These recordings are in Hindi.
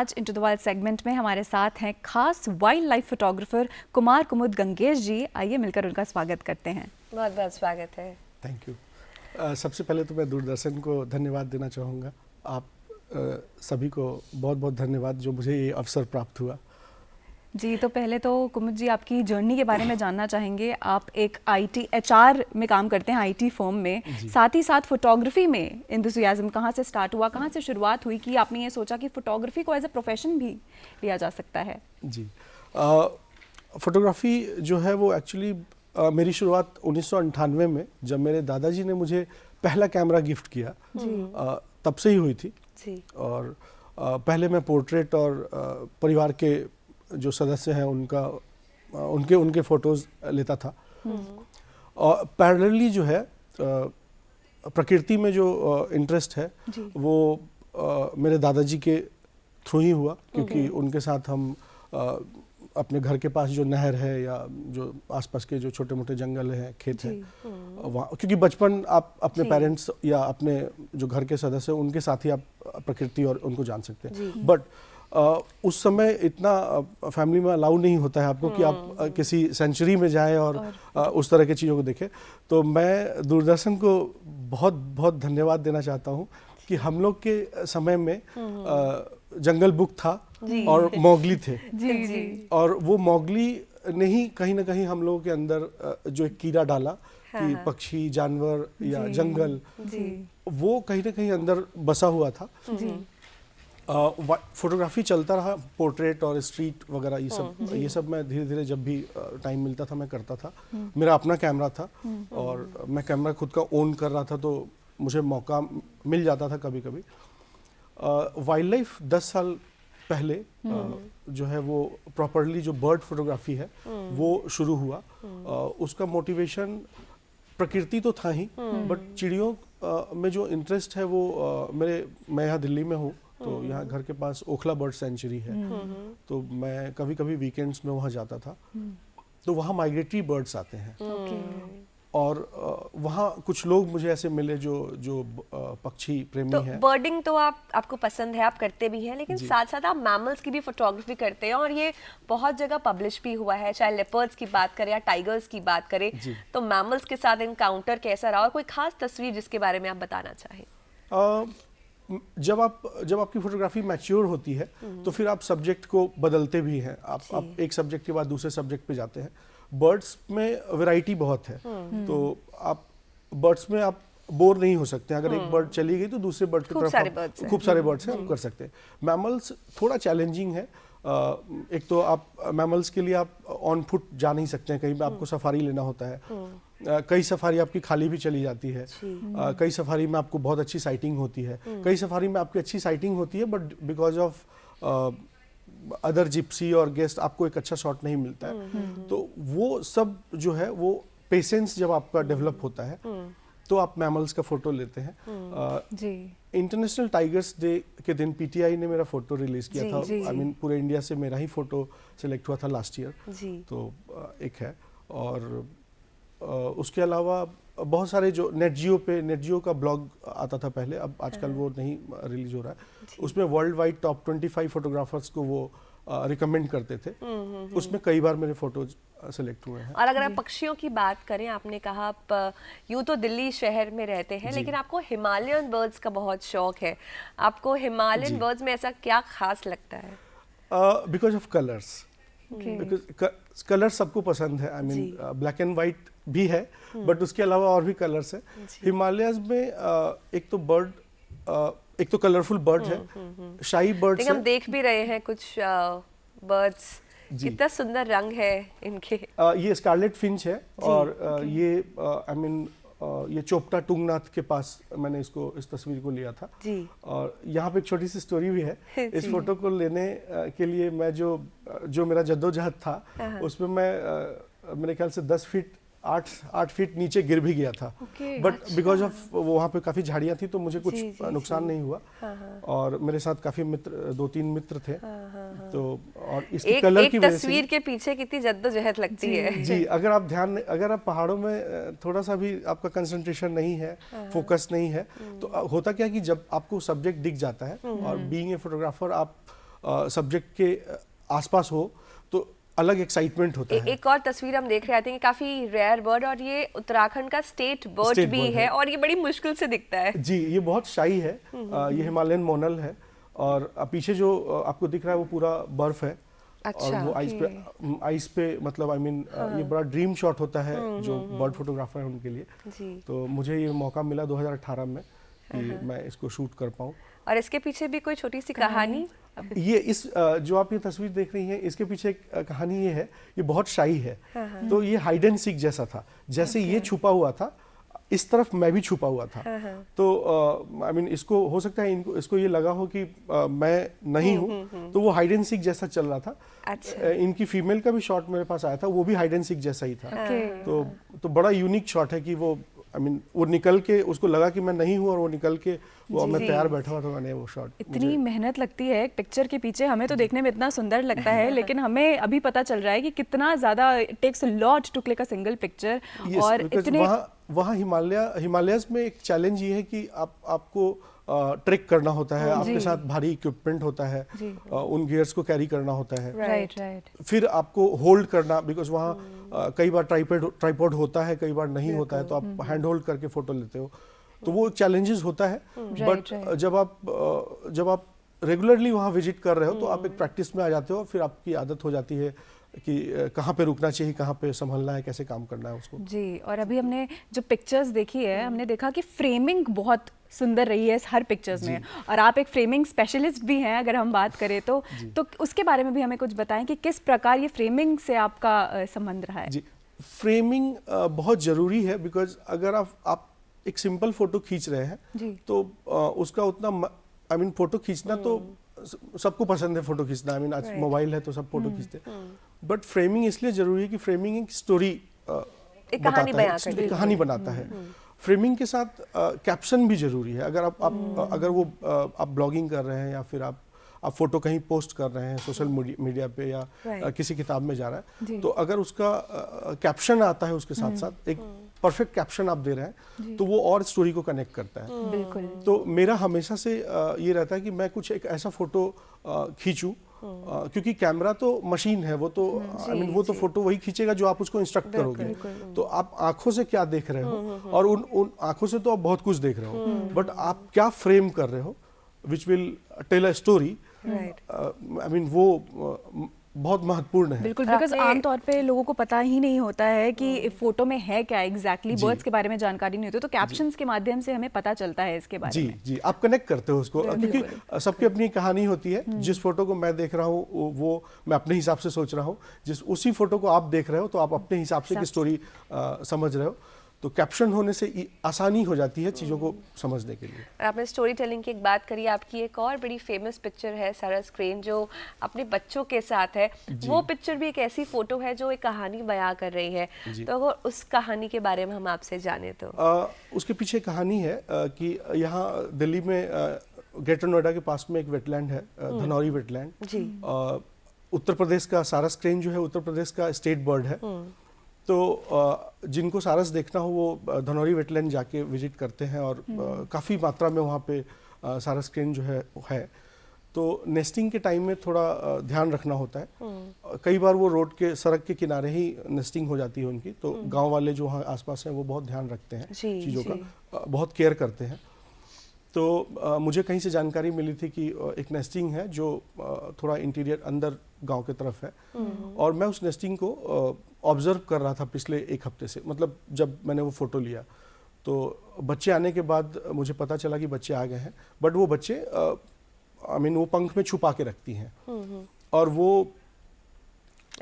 आज इनटू द वाइल्ड सेगमेंट में हमारे साथ हैं खास वाइल्ड लाइफ फोटोग्राफर कुमार कुमुद गंगेश जी। आइए मिलकर उनका स्वागत करते हैं। बहुत बहुत स्वागत है। Thank you. सबसे पहले तो मैं दूरदर्शन को धन्यवाद देना चाहूँगा। आप सभी को बहुत बहुत धन्यवाद जो मुझे ये अवसर प्राप्त हुआ। जी, तो पहले तो कुमुद जी आपकी जर्नी के बारे में जानना चाहेंगे। आप एक IT HR में काम करते हैं, IT फर्म में, साथ ही साथ फोटोग्राफी में एंथुसियाज्म कहाँ से स्टार्ट हुआ, कहाँ से शुरुआत हुई कि आपने ये सोचा कि फोटोग्राफी को एज ए प्रोफेशन भी लिया जा सकता है? जी, फोटोग्राफी जो है वो एक्चुअली मेरी शुरुआत 1998 में जब मेरे दादाजी ने मुझे पहला कैमरा गिफ्ट किया तब से ही हुई थी। जी। और पहले मैं पोर्ट्रेट और परिवार के जो सदस्य हैं उनके फोटोज लेता था। और पैरेलली जो है प्रकृति में जो इंटरेस्ट है वो मेरे दादाजी के थ्रू ही हुआ, क्योंकि उनके साथ हम अपने घर के पास जो नहर है या जो आसपास के जो छोटे मोटे जंगल हैं, खेत हैं, वहाँ, क्योंकि बचपन आप अपने पेरेंट्स या अपने जो घर के सदस्य हैं उनके साथ ही आप प्रकृति और उनको जान सकते हैं। बट उस समय इतना फैमिली में अलाउ नहीं होता है आपको कि आप किसी सेंचुरी में जाएं और उस तरह की चीज़ों को देखें। तो मैं दूरदर्शन को बहुत बहुत धन्यवाद देना चाहता हूं कि हम लोग के समय में जंगल बुक था और मोगली थे। जी। और वो मोगली ने ही कहीं ना कहीं हम लोगों के अंदर जो एक कीड़ा डाला कि पक्षी, जानवर या जंगल, वो कहीं ना कहीं अंदर बसा हुआ था। फोटोग्राफी चलता रहा, पोर्ट्रेट और स्ट्रीट वगैरह ये सब मैं धीरे धीरे जब भी टाइम मिलता था मैं करता था। मेरा अपना कैमरा था और मैं कैमरा खुद का ओन कर रहा था, तो मुझे मौका मिल जाता था कभी कभी। वाइल्ड लाइफ 10 साल पहले जो है वो प्रॉपरली जो बर्ड फोटोग्राफी है वो शुरू हुआ। उसका मोटिवेशन प्रकृति तो था ही, बट चिड़ियों में जो इंटरेस्ट है वो मैं यहाँ दिल्ली में हूँ, तो यहाँ घर के पास ओखला बर्ड सेंचुरी है, तो मैं कभी कभी वीकेंड्स में वहाँ जाता था। तो वहाँ माइग्रेटरी बर्ड्स आते हैं और वहाँ कुछ लोग मुझे ऐसे मिले जो पक्षी प्रेमी तो हैं। बर्डिंग तो आपको पसंद है, आप करते भी हैं, लेकिन साथ साथ आप मैमल्स की भी फोटोग्राफी करते हैं और ये बहुत जगह पब्लिश भी हुआ है, चाहे लेपर्ड्स की बात करें या टाइगर्स की बात करें। तो मैमल्स के साथ इनकाउंटर कैसा रहा और कोई खास तस्वीर जिसके बारे में आप बताना चाहें? जब आपकी फोटोग्राफी मैच्योर होती है तो फिर आप सब्जेक्ट को बदलते भी हैं। आप एक सब्जेक्ट के बाद दूसरे सब्जेक्ट पे जाते हैं। बर्ड्स में वैरायटी बहुत है, तो आप बर्ड्स में आप बोर नहीं हो सकते। अगर एक बर्ड चली गई तो दूसरे बर्ड की तरफ खूब सारे बर्ड्स हैं, आप कर सकते हैं। मैमल्स थोड़ा चैलेंजिंग है। एक तो आप मैमल्स के लिए आप ऑन फुट जा नहीं सकते हैं, कहीं पे आपको सफारी लेना होता है। कई सफारी आपकी खाली भी चली जाती है, कई सफारी में आपको बहुत अच्छी साइटिंग होती है, कई सफारी में आपकी अच्छी साइटिंग होती है but because of other Gypsy और गेस्ट आपको एक अच्छा शॉट नहीं मिलता है। तो वो सब जो है वो पेशेंस जब आपका डेवलप होता है तो आप मैमल्स का फोटो लेते हैं। इंटरनेशनल टाइगर्स डे के दिन PTI ने मेरा फोटो रिलीज किया था। आई मीन पूरे इंडिया से मेरा ही फोटो सिलेक्ट हुआ था लास्ट ईयर, तो एक है। और उसके अलावा बहुत सारे जो नेटजियो का ब्लॉग आता था पहले, अब आजकल वो नहीं रिलीज हो रहा है। उसमें वर्ल्ड वाइड टॉप 25 फोटोग्राफर्स को वो रिकमेंड करते थे। उसमें कई बार मेरे फोटोज सेलेक्ट हुए हैं। और अगर आप पक्षियों की बात करें, आपने कहा आप यूँ तो दिल्ली शहर में रहते हैं, लेकिन आपको हिमालयन बर्ड्स का बहुत शौक है। आपको हिमालयन बर्ड्स में ऐसा क्या खास लगता है? Because of colours. Because colour सबको पसंद है। I mean black and white भी है, बट उसके अलावा और भी कलर्स है। हिमालयस में एक तो कलरफुल बर्ड है, शाही बर्ड्स हम देख भी रहे हैं कुछ बर्ड्स, कितना सुंदर रंग है इनके। ये स्कारलेट फिंच है और ये आई मीन ये चोपटा टुंगनाथ के पास मैंने इस तस्वीर को लिया था। और यहाँ पे एक छोटी सी स्टोरी भी है। इस फोटो को लेने के लिए मैं जो मेरा जद्दोजहद था उसमें मैं मेरे ख्याल से 10 फीट 8 फीट नीचे गिर भी गया था। बट बिकॉज ऑफ वहाँ पे काफी झाड़ियाँ थी तो मुझे कुछ नुकसान नहीं हुआ। और मेरे साथ काफी मित्र, 2-3 मित्र थे। तो और इसकी कलर की वजह से तस्वीर के पीछे कितनी जद्दोजहद लगती है। जी, अगर आप पहाड़ों में थोड़ा सा भी आपका कंसंट्रेशन नहीं है, फोकस नहीं है, तो होता क्या कि जब आपको सब्जेक्ट दिख जाता है और बीइंग ए फोटोग्राफर आप सब्जेक्ट के आसपास हो तो अलग एक्साइटमेंट होता है। एक और तस्वीर हम देख रहे थे कि काफी रेयर बर्ड, और ये उत्तराखंड का स्टेट बर्ड भी है, और ये बड़ी मुश्किल से दिखता है। जी, ये बहुत शाई है। ये हिमालयन मोनल है, और पीछे जो आपको दिख रहा है वो पूरा बर्फ है। अच्छा, और वो आइस पे मतलब ये बड़ा ड्रीम शॉट होता है जो बर्ड फोटोग्राफर है उनके लिए। जी। तो मुझे ये मौका मिला 2018 में कि मैं इसको शूट कर पाऊँ। और इसके पीछे भी कोई छोटी सी कहानी? ये जो आप ये तस्वीर देख रही हैं, इसके पीछे एक कहानी ये है, ये बहुत शाई है। तो ये हाइड एंड सीक जैसा था, जैसे ये छुपा हुआ था इस तरफ मैं भी छुपा हुआ था। तो आई मीन इसको हो सकता है इसको ये लगा हो कि मैं नहीं हूँ, तो वो हाइड एंड सीक जैसा चल रहा था। अच्छा। इनकी फीमेल का भी शॉट मेरे पास आया था, वो भी हाइड एंड सीक जैसा ही था। तो बड़ा यूनिक शॉट है कि वो आई मीन वो निकल के उसको लगा कि मैं नहीं हूँ, और वो निकल के वो मैं तैयार बैठा हुआ था, मैंने वो शॉट। इतनी मेहनत लगती है एक पिक्चर के पीछे, हमें तो देखने में इतना सुंदर लगता है, लेकिन हमें अभी पता चल रहा है कि कितना ज्यादा it takes a lot to click a single picture. और इतने वहाँ हिमालयस में एक चैलेंज ये है कि आपको ट्रेक करना होता है, आपके साथ भारी इक्विपमेंट होता है, उन गियर्स को कैरी करना होता है। राइट। फिर आपको होल्ड करना, बिकॉज वहाँ कई बार ट्राइपॉड होता है, कई बार नहीं होता है, तो आप हैंड होल्ड करके फोटो लेते हो, तो वो चैलेंजेस होता है। बट जब आप रेगुलरली वहाँ विजिट कर रहे हो तो आप एक प्रैक्टिस में आ जाते हो, फिर आपकी आदत हो जाती है कि कहाँ पे रुकना चाहिए, कहाँ पे संभलना है, कैसे काम करना है उसको। जी, और अभी हमने जो पिक्चर्स देखी है, हमने देखा कि फ्रेमिंग बहुत सुंदर रही है इस हर पिक्चर्स में, और आप एक फ्रेमिंग स्पेशलिस्ट भी हैं अगर हम बात करें तो उसके बारे में भी हमें कुछ बताएं कि किस प्रकार ये फ्रेमिंग से आपका संबंध रहा है। जी, फ्रेमिंग बहुत ज़रूरी है, बिकॉज अगर आप एक सिंपल फोटो खींच रहे हैं तो उसका उतना आई मीन फोटो खींचना तो सबको पसंद है, फोटो खींचना, आई मीन आज मोबाइल है तो सब फोटो खींचते हैं, बट फ्रेमिंग इसलिए जरूरी है कि फ्रेमिंग एक स्टोरी एक कहानी बनाता है। फ्रेमिंग के साथ कैप्शन भी जरूरी है। अगर आप ब्लॉगिंग कर रहे हैं या फिर आप फोटो कहीं पोस्ट कर रहे हैं सोशल मीडिया पे या किसी किताब में जा रहा है, तो अगर उसका कैप्शन आता है उसके साथ साथ एक परफेक्ट कैप्शन आप दे रहे हैं, तो वो और स्टोरी को कनेक्ट करता है। बिल्कुल। तो मेरा हमेशा से ये रहता है कि मैं कुछ एक ऐसा फोटो खींचूं, क्योंकि कैमरा तो मशीन है, वो तो आई मीन वो तो फोटो वही खींचेगा जो आप उसको इंस्ट्रक्ट करोगे। तो आप आंखों से क्या देख रहे हो, और उन आंखों से तो आप बहुत कुछ देख रहे हो, बट आप क्या फ्रेम कर रहे हो which will tell a story, I mean वो बहुत महत्वपूर्ण है। बिल्कुल, बिकॉज आमतौर पे लोगों को पता ही नहीं होता है कि फोटो में है क्या एग्जैक्टली, बर्ड्स के बारे में जानकारी नहीं होती, तो कैप्शंस के माध्यम से हमें पता चलता है इसके बारे में। जी, आप कनेक्ट करते हो उसको, क्योंकि सबकी अपनी कहानी होती है। जिस फोटो को मैं देख रहा हूँ वो मैं अपने हिसाब से सोच रहा हूँ, उसी फोटो को आप देख रहे हो तो आप अपने हिसाब से की स्टोरी समझ रहे हो, तो कैप्शन होने से आसानी हो जाती है चीज़ों को समझने के लिए। और आपने स्टोरी टेलिंग की एक बात करी, आपकी एक और बड़ी फेमस पिक्चर है सारास क्रेन जो अपने बच्चों के साथ है, वो पिक्चर भी एक ऐसी फोटो है जो एक कहानी बयां कर रही है, तो अगर उस कहानी के बारे में हम आपसे जाने तो। उसके पीछे कहानी है कि यहाँ दिल्ली में ग्रेटर नोएडा के पास में एक वेटलैंड है, धनौरी वेटलैंड। उत्तर प्रदेश का सारस क्रेन जो है उत्तर प्रदेश का स्टेट बर्ड है, तो जिनको सारस देखना हो वो धनौरी वेटलैंड जाके विजिट करते हैं, और काफ़ी मात्रा में वहाँ पे सारस क्रेन जो है। तो नेस्टिंग के टाइम में थोड़ा ध्यान रखना होता है। कई बार वो रोड के सड़क के किनारे ही नेस्टिंग हो जाती है उनकी, तो गांव वाले जो वहाँ आसपास हैं वो बहुत ध्यान रखते हैं चीज़ों का, बहुत केयर करते हैं। तो मुझे कहीं से जानकारी मिली थी कि एक नेस्टिंग है जो थोड़ा इंटीरियर अंदर गांव के तरफ है, और मैं उस नेस्टिंग को ऑब्जर्व कर रहा था पिछले एक हफ्ते से। मतलब जब मैंने वो फोटो लिया तो बच्चे आने के बाद मुझे पता चला कि बच्चे आ गए हैं, बट वो बच्चे आई मीन वो पंख में छुपा के रखती हैं, और वो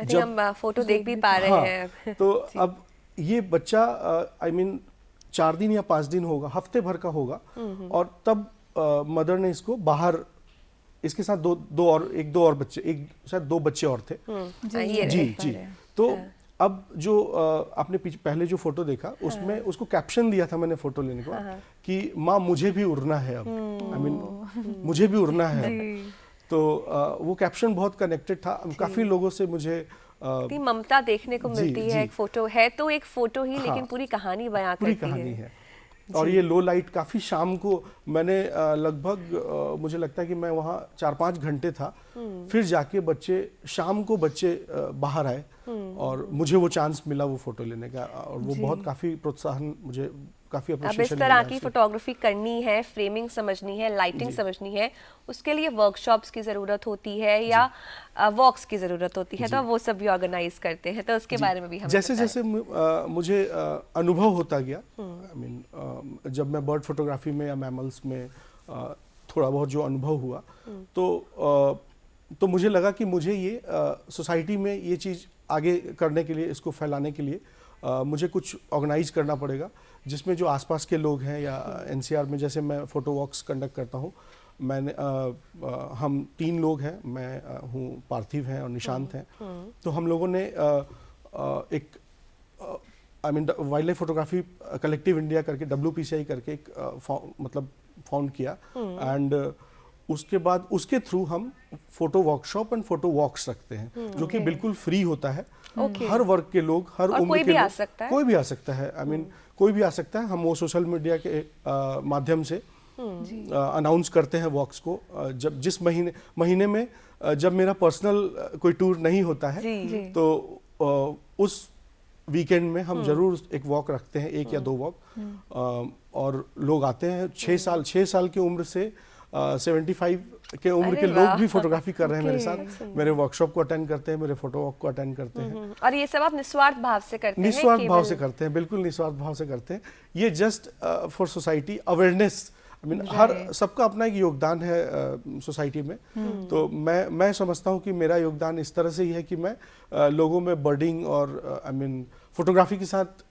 जब हम फोटो देख भी पा रहे हैं तो अब ये बच्चा आई मीन 4 दिन या 5 दिन होगा, हफ्ते भर का होगा, और तब मदर ने इसको बाहर, इसके साथ दो और बच्चे, एक शायद 2 बच्चे और थे। जी। तो अब जो आपने पहले जो फोटो देखा उसमें उसको कैप्शन दिया था मैंने फोटो लेने को कि माँ मुझे भी उड़ना है अब, आई मीन मुझे भी उड़ना है। तो वो कैप्शन बहुत कनेक्टेड था, काफी लोगों से मुझे ममता देखने को मिलती है। एक फोटो है तो एक फोटो ही, लेकिन पूरी कहानी बयां करती है। और ये लो लाइट काफ़ी शाम को मैंने लगभग मुझे लगता है कि मैं वहाँ 4-5 घंटे था, फिर जाके शाम को बच्चे बाहर आए और मुझे वो चांस मिला वो फोटो लेने का, और वो बहुत काफ़ी प्रोत्साहन, मुझे काफ़ी अब इस अप्रिशिएशन तरह की फोटोग्राफी करनी है, फ्रेमिंग समझनी है, लाइटिंग समझनी है, उसके लिए वर्कशॉप्स की ज़रूरत होती है या वॉक्स की ज़रूरत होती है, तो वो सब भी ऑर्गेनाइज करते हैं, तो उसके बारे में भी हमें जैसे जैसे मुझे अनुभव होता गया, आई मीन जब मैं बर्ड फोटोग्राफी में या मैमल्स में थोड़ा बहुत जो अनुभव हुआ, तो मुझे लगा कि मुझे ये सोसाइटी में ये चीज़ आगे करने के लिए, इसको फैलाने के लिए मुझे कुछ ऑर्गेनाइज करना पड़ेगा, जिसमें जो आसपास के लोग हैं या एनसीआर में जैसे मैं फ़ोटो वॉक्स कंडक्ट करता हूँ, मैंने हम 3 लोग हैं, मैं हूँ, पार्थिव हैं और निशांत हैं, तो हम लोगों ने एक I mean wild life photography collective India करके WPCI करके एक मतलब फाउंड किया, एंड उसके बाद उसके थ्रू हम फोटो वर्कशॉप एंड फोटो वॉक्स रखते हैं, जो कि बिल्कुल फ्री होता है। हर वर्ग के लोग, हर उम्र के लोग, कोई भी आ सकता है, आई मीन कोई भी आ सकता है। हम वो सोशल मीडिया के माध्यम से अनाउंस करते हैं वॉक्स को, जब जिस महीने में जब मेरा पर्सनल कोई टूर नहीं होता है, तो उस वीकेंड में हम जरूर एक वॉक रखते हैं, 1 या 2 वॉक, और लोग आते हैं। 6 साल की उम्र से 75 के उम्र के लोग भी फोटोग्राफी कर रहे हैं मेरे साथ, मेरे वर्कशॉप को अटेंड करते हैं, मेरे फोटो वॉक को अटेंड करते हैं। और ये सब आप निस्वार्थ भाव से करते हैं? निस्वार्थ भाव से करते हैं, बिल्कुल निस्वार्थ भाव से करते हैं। ये just for society awareness, I mean हर सबका अपना एक योगदान है सोसाइटी में, तो मैं समझता हूँ कि मेरा योगदान इस तरह से ही है कि मैं लोगों में बर्डिंग और आई मीन फोटोग्राफी के साथ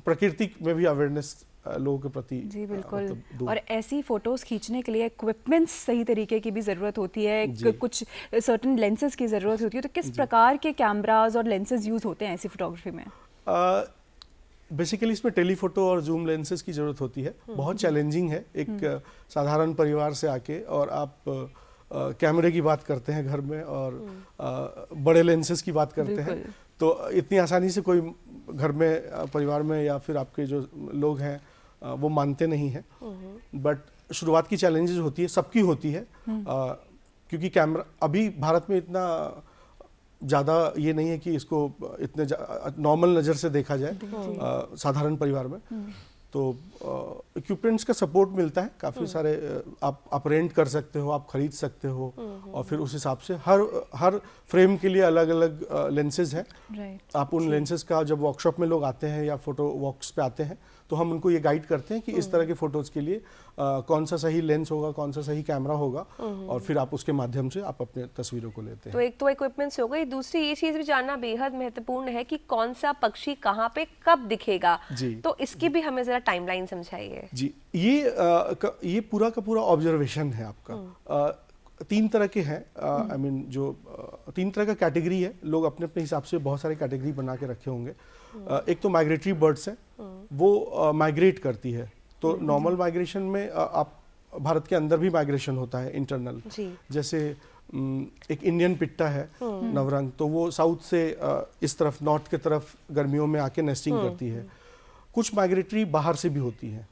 प्रकृति में भी अवेयरनेस लोगों के प्रति। जी बिल्कुल, और ऐसी फोटोज खींचने के लिए इक्विपमेंट्स सही तरीके की भी ज़रूरत होती है, कुछ सर्टेन लेंसेज की ज़रूरत होती है, तो किस प्रकार के कैमरास और लेंसेज यूज़ होते हैं ऐसी फोटोग्राफी में? बेसिकली इसमें टेलीफोटो और जूम लेंसेज की ज़रूरत होती है। बहुत चैलेंजिंग है, एक साधारण परिवार से आके और आप कैमरे की बात करते हैं घर में और बड़े लेंसेज की बात करते हैं, तो इतनी आसानी से कोई घर में, परिवार में या फिर आपके जो लोग हैं वो मानते नहीं हैं। बट शुरुआत की चैलेंजेस होती है, सबकी होती है, क्योंकि कैमरा अभी भारत में इतना ज़्यादा ये नहीं है कि इसको इतने नॉर्मल नज़र से देखा जाए साधारण परिवार में। तो इक्विपमेंट्स का सपोर्ट मिलता है, काफ़ी सारे आप रेंट कर सकते हो, आप खरीद सकते हो, और फिर उस हिसाब से हर फ्रेम के लिए अलग अलग लेंसेज हैं। आप उन लेंसेज का, जब वर्कशॉप में लोग आते हैं या फोटो वॉक्स पे आते हैं, तो हम उनको ये गाइड करते हैं कि इस तरह के फोटोज़ के लिए कौन सा सही लेंस होगा, कौन सा सही कैमरा होगा, और फिर आप उसके माध्यम से आप अपने तस्वीरों को लेते हैं। तो एक तो इक्विपमेंट्स हो गई, दूसरी ये चीज़ भी जानना बेहद महत्वपूर्ण है कि कौन सा पक्षी कहाँ पे कब दिखेगा, तो इसकी भी हमें ज़रा टाइमलाइन समझाइए। जी, ये पूरा का पूरा ऑब्जर्वेशन है आपका। 3 तरह के हैं, आई मीन जो 3 तरह का कैटेगरी है, लोग अपने अपने हिसाब से बहुत सारे कैटेगरी बना के रखे होंगे। एक तो माइग्रेटरी बर्ड्स है, वो माइग्रेट करती है, तो नॉर्मल माइग्रेशन में आप भारत के अंदर भी माइग्रेशन होता है इंटरनल, जैसे एक इंडियन पिट्टा है नवरंग, तो वो साउथ से इस तरफ नॉर्थ के तरफ गर्मियों में आके नेस्टिंग करती है। कुछ माइग्रेटरी बाहर से भी होती हैं,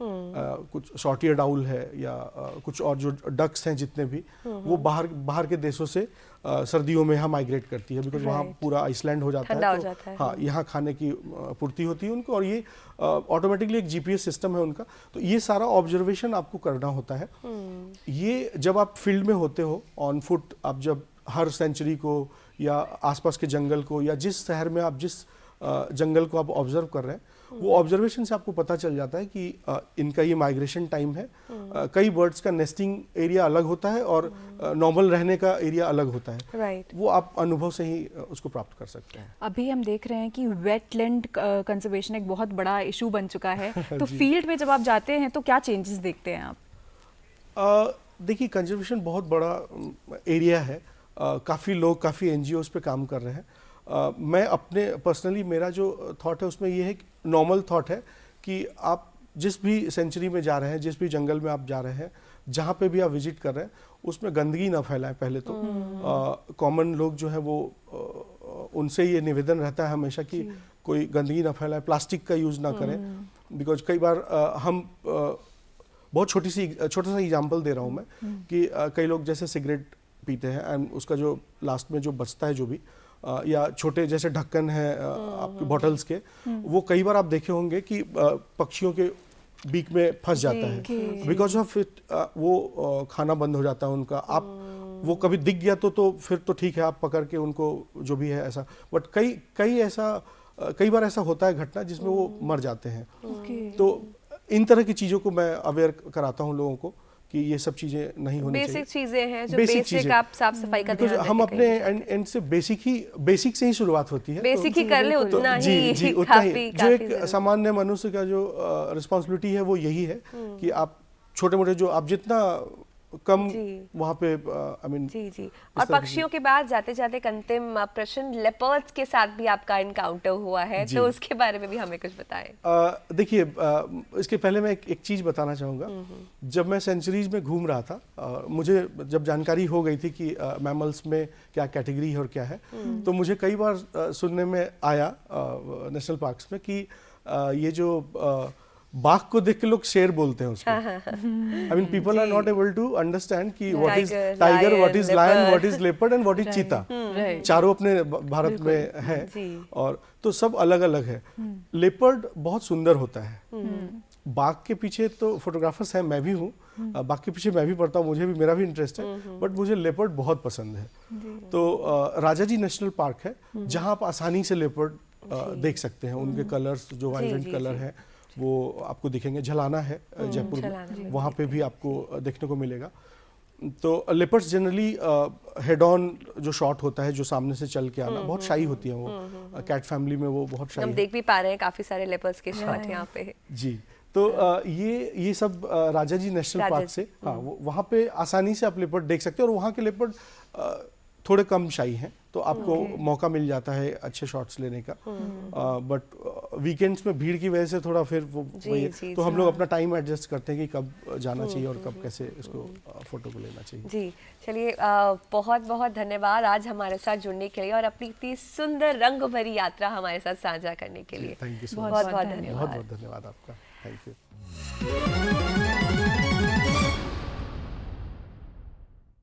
कुछ शॉर्ट ईयर्ड आउल है या कुछ और जो डक्स हैं जितने भी, वो बाहर के देशों से सर्दियों में यहाँ माइग्रेट करती है, बिकॉज वहाँ पूरा आइसलैंड हो जाता है, तो हाँ यहाँ खाने की पूर्ति होती है उनको, और ये ऑटोमेटिकली एक GPS सिस्टम है उनका, तो ये सारा ऑब्जर्वेशन आपको करना होता है। ये जब आप फील्ड में होते हो ऑन फुट, आप जब हर सेंचुरी को या आसपास के जंगल को या जिस शहर में आप जिस जंगल को आप ऑब्जर्व कर रहे हैं, वो ऑब्जर्वेशन से आपको पता चल जाता है कि इनका ये माइग्रेशन टाइम है। कई बर्ड्स का नेस्टिंग एरिया अलग होता है और नॉर्मल रहने का एरिया अलग होता है, वो आप अनुभव से ही उसको प्राप्त कर सकते हैं। अभी हम देख रहे हैं कि वेटलैंड कंजर्वेशन एक बहुत बड़ा इशू बन चुका है, तो फील्ड में जब आप जाते हैं तो क्या चेंजेस देखते हैं आप? देखिए, कंजर्वेशन बहुत बड़ा एरिया है, काफ़ी लोग, काफ़ी NGOs पे काम कर रहे हैं। मैं अपने पर्सनली, मेरा जो थॉट है उसमें ये है, नॉर्मल थॉट है कि आप जिस भी सेंचुरी में जा रहे हैं, जिस भी जंगल में आप जा रहे हैं, जहाँ पे भी आप विजिट कर रहे हैं, उसमें गंदगी ना फैलाएं। पहले तो कॉमन लोग जो है वो उनसे ये निवेदन रहता है हमेशा कि कोई गंदगी ना फैलाए, प्लास्टिक का यूज़ ना करें, बिकॉज कई बार हम बहुत छोटा सा एग्जांपल दे रहा हूँ मैं कि कई लोग जैसे सिगरेट पीते हैं एंड उसका जो लास्ट में जो बचता है जो भी या छोटे जैसे ढक्कन है आपके बॉटल्स के, वो कई बार आप देखे होंगे कि पक्षियों के बीक में फंस जाता है, बिकॉज ऑफ इट वो खाना बंद हो जाता है उनका। आप वो कभी दिख गया तो फिर तो ठीक है, आप पकड़ के उनको जो भी है ऐसा, बट कई बार ऐसा होता है घटना जिसमें वो मर जाते हैं। तो इन तरह की चीज़ों को मैं अवेयर कराता हूँ लोगों को कि ये सब चीजें नहीं होनी चाहिए। बेसिक चीजें हैं जो बेसिक आप साफ सफाई का ध्यान हम अपने एंड से बेसिक से ही शुरुआत होती है। बेसिक ही कर ले उतना ही जी उतना ही जो एक सामान्य मनुष्य का जो रिस्पॉन्सिबिलिटी है वो यही है कि आप छोटे मोटे जो आप जितना कम वहाँ पे आई मीन जी। और पक्षियों के बाद जाते जाते एक अंतिम प्रश्न, लेपर्ड्स के साथ भी आपका इनकाउंटर हुआ है, तो उसके बारे में भी हमें कुछ बताएं। देखिए इसके पहले मैं एक चीज बताना चाहूँगा। जब मैं सेंचुरीज में घूम रहा था, मुझे जब जानकारी हो गई थी कि मैमल्स में क्या कैटेगरी है और क्या है, तो मुझे कई बार सुनने में आया नेशनल पार्क्स में कि ये जो बाघ को देख के लोग शेर बोलते हैं उसको। I mean people are not able to understand कि what is tiger, what is lion, what is leopard and what is cheetah. चारों अपने भारत में है और तो सब अलग अलग है। लेपर्ड बहुत सुंदर होता है। बाघ के पीछे तो फोटोग्राफर्स हैं, मैं भी हूँ, बाघ के पीछे मैं भी पढ़ता हूँ, मुझे भी मेरा भी इंटरेस्ट है, बट मुझे लेपर्ड बहुत पसंद है। तो राजाजी नेशनल पार्क है जहाँ आप आसानी से लेपर्ड देख सकते हैं। उनके कलर्स जो वाइब्रेंट कलर है वो आपको दिखेंगे। झलाना है जयपुर में, वहाँ पे भी आपको देखने को मिलेगा। तो लेपर्ड्स जनरली हेड ऑन जो शॉट होता है, जो सामने से चल के आना, बहुत शाई होती है वो। कैट फैमिली में वो बहुत शाई, हम देख भी पा रहे हैं काफी सारे लेपर्ड्स के शॉट यहाँ पे। जी, तो ये सब राजाजी नेशनल पार्क से वहाँ पे आसानी से आप लेपर्ड देख सकते हैं। और वहाँ के लेपर्ड थोड़े कम शाई हैं, तो आपको मौका मिल जाता है अच्छे शॉट्स लेने का। बट वीकेंड्स में भीड़ की वजह से थोड़ा फिर वो तो हम लोग अपना टाइम एडजस्ट करते हैं कि कब जाना चाहिए और कब कैसे इसको फोटो को लेना चाहिए। जी चलिए, बहुत बहुत धन्यवाद आज हमारे साथ जुड़ने के लिए और अपनी इतनी सुंदर रंग भरी यात्रा हमारे साथ साझा करने के लिए। Thank you so much. बहुत बहुत धन्यवाद आपका। Thank you.